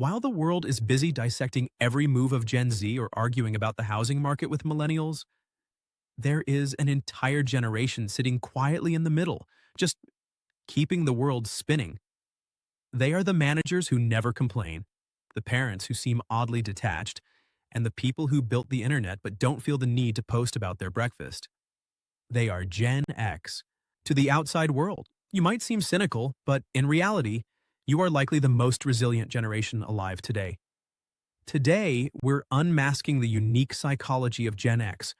While the world is busy dissecting every move of Gen Z or arguing about the housing market with millennials, there is an entire generation sitting quietly in the middle, just keeping the world spinning. They are the managers who never complain, the parents who seem oddly detached, and the people who built the internet but don't feel the need to post about their breakfast. They are Gen X. To the outside world, you might seem cynical, but in reality, you are likely the most resilient generation alive today. Today, we're unmasking the unique psychology of Gen X,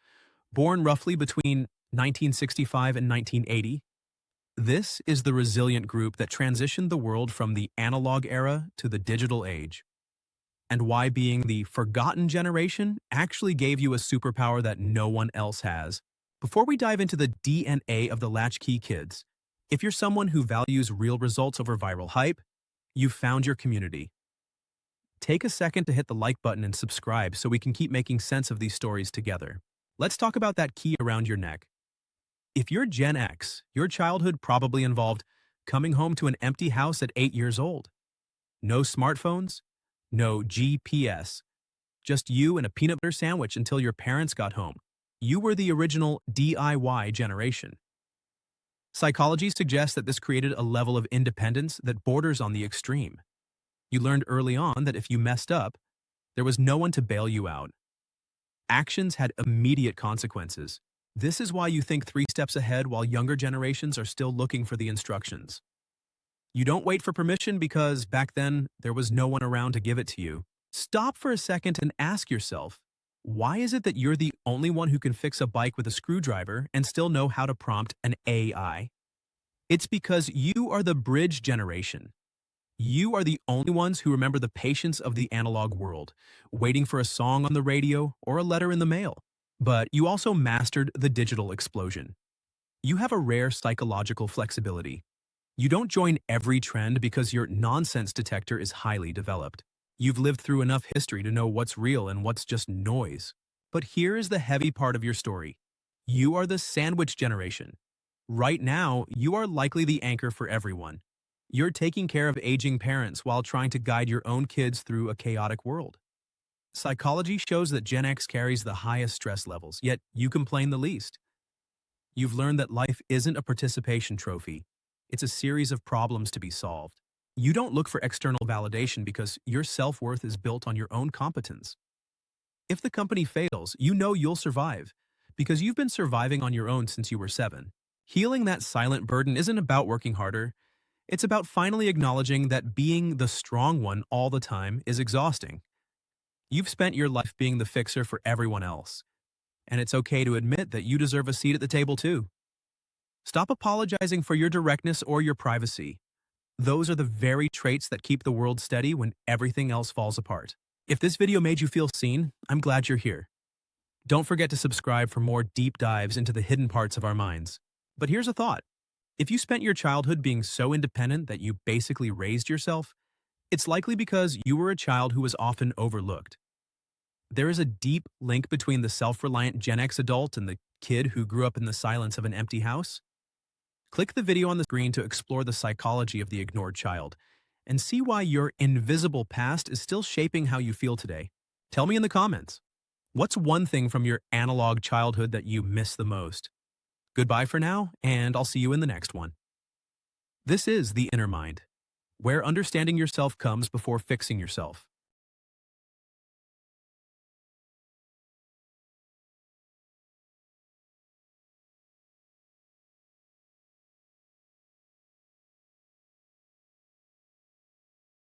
born roughly between 1965 and 1980. This is the resilient group that transitioned the world from the analog era to the digital age, and why being the forgotten generation actually gave you a superpower that no one else has. Before we dive into the DNA of the Latchkey Kids, if you're someone who values real results over viral hype, you've found your community. Take a second to hit the like button and subscribe so we can keep making sense of these stories together. Let's talk about that key around your neck. If you're Gen X, your childhood probably involved coming home to an empty house at 8 years old. No smartphones, no GPS, just you and a peanut butter sandwich until your parents got home. You were the original DIY generation. Psychology suggests that this created a level of independence that borders on the extreme. You learned early on that if you messed up, there was no one to bail you out. Actions had immediate consequences. This is why you think 3 steps ahead while younger generations are still looking for the instructions. You don't wait for permission because back then there was no one around to give it to you. Stop for a second and ask yourself, why is it that you're the only one who can fix a bike with a screwdriver and still know how to prompt an AI? It's because you are the bridge generation. You are the only ones who remember the patience of the analog world, waiting for a song on the radio or a letter in the mail. But you also mastered the digital explosion. You have a rare psychological flexibility. You don't join every trend because your nonsense detector is highly developed. You've lived through enough history to know what's real and what's just noise. But here is the heavy part of your story. You are the sandwich generation. Right now, you are likely the anchor for everyone. You're taking care of aging parents while trying to guide your own kids through a chaotic world. Psychology shows that Gen X carries the highest stress levels, yet you complain the least. You've learned that life isn't a participation trophy. It's a series of problems to be solved. You don't look for external validation because your self-worth is built on your own competence. If the company fails, you know you'll survive because you've been surviving on your own since you were 7. Healing that silent burden isn't about working harder. It's about finally acknowledging that being the strong one all the time is exhausting. You've spent your life being the fixer for everyone else, and it's okay to admit that you deserve a seat at the table too. Stop apologizing for your directness or your privacy. Those are the very traits that keep the world steady when everything else falls apart. If this video made you feel seen, I'm glad you're here. Don't forget to subscribe for more deep dives into the hidden parts of our minds. But here's a thought. If you spent your childhood being so independent that you basically raised yourself, it's likely because you were a child who was often overlooked. There is a deep link between the self-reliant Gen X adult and the kid who grew up in the silence of an empty house. Click the video on the screen to explore the psychology of the ignored child and see why your invisible past is still shaping how you feel today. Tell me in the comments, what's one thing from your analog childhood that you miss the most? Goodbye for now, and I'll see you in the next one. This is The Inner Mind, where understanding yourself comes before fixing yourself.